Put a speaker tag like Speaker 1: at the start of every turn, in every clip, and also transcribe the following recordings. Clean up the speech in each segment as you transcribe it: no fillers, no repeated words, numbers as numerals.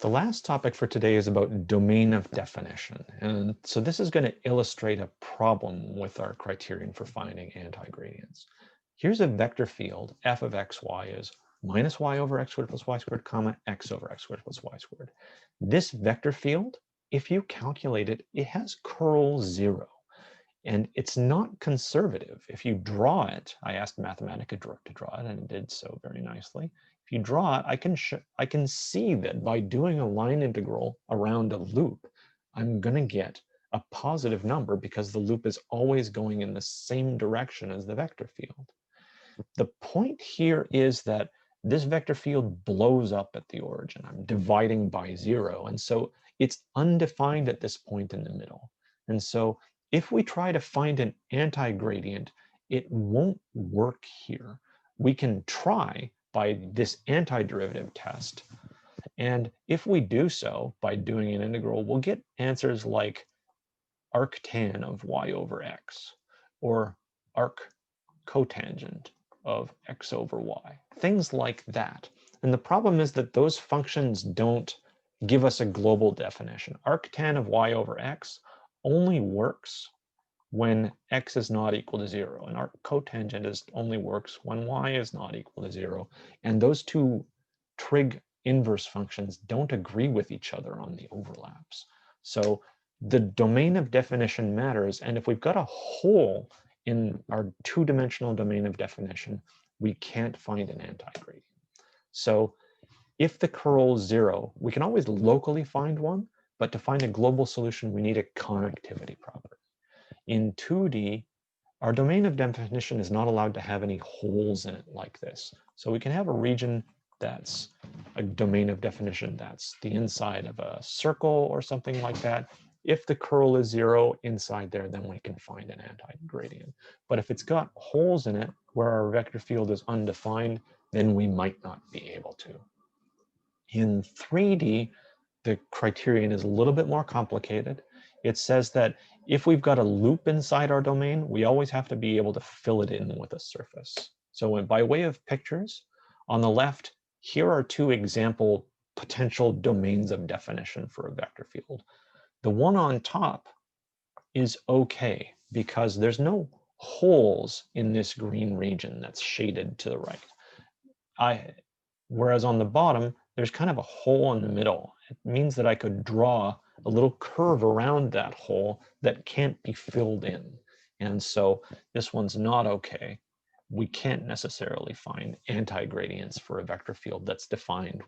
Speaker 1: The last topic for today is about domain of definition. And so this is going to illustrate a problem with our criterion for finding antigradients. Here's a vector field, f of xy is minus y over x squared plus y squared, comma, x over x squared plus y squared. This vector field, if you calculate it, it has curl 0. And it's not conservative. If you draw it, I asked Mathematica to draw it, and it did so very nicely. If you draw it, I can see that by doing a line integral around a loop, I'm going to get a positive number because the loop is always going in the same direction as the vector field. The point here is that this vector field blows up at the origin. I'm dividing by 0, and so it's undefined at this point in the middle. And so if we try to find an anti-gradient, it won't work here. We can try by this antiderivative test. And if we do so by doing an integral, we'll get answers like arctan of y over x, or arc cotangent of x over y, things like that. And the problem is that those functions don't give us a global definition. Arctan of y over x only works when x is not equal to 0, and arc cotangent only works when y is not equal to 0. And those two trig inverse functions don't agree with each other on the overlaps. So the domain of definition matters, and if we've got a hole in our two-dimensional domain of definition, we can't find an antigradient. So if the curl is 0, we can always locally find one, but to find a global solution, we need a connectivity property. In 2D, our domain of definition is not allowed to have any holes in it like this. So we can have a region that's a domain of definition that's the inside of a circle or something like that. If the curl is 0 inside there, then we can find an antigradient. But if it's got holes in it where our vector field is undefined, then we might not be able to. In 3D, the criterion is a little bit more complicated. It says that if we've got a loop inside our domain, we always have to be able to fill it in with a surface. So by way of pictures, on the left, here are two example potential domains of definition for a vector field. The one on top is okay because there's no holes in this green region that's shaded to the right. Whereas on the bottom, there's kind of a hole in the middle. It means that I could draw a little curve around that hole that can't be filled in. And so this one's not okay. We can't necessarily find antigradients for a vector field that's defined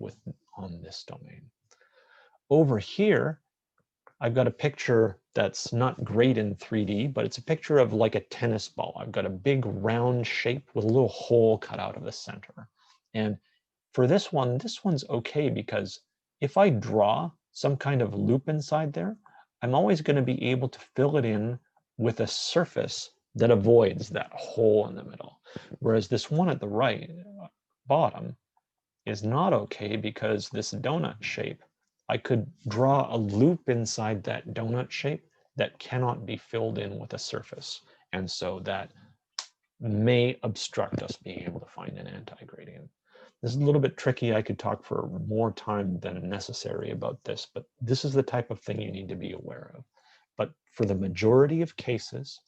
Speaker 1: on this domain. Over here, I've got a picture that's not great in 3D, but it's a picture of like a tennis ball. I've got a big round shape with a little hole cut out of the center. And for this one's okay because if I draw some kind of loop inside there, I'm always going to be able to fill it in with a surface that avoids that hole in the middle. Whereas this one at the right, bottom, is not okay because this donut shape, I could draw a loop inside that donut shape that cannot be filled in with a surface. And so that may obstruct us being able to find an antigradient. This is a little bit tricky. I could talk for more time than necessary about this, but this is the type of thing you need to be aware of. But for the majority of cases,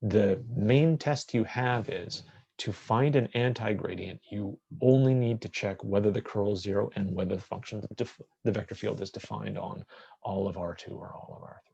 Speaker 1: the main test you have is to find an antigradient, you only need to check whether the curl is 0 and whether the function, the vector field is defined on all of R2 or all of R3.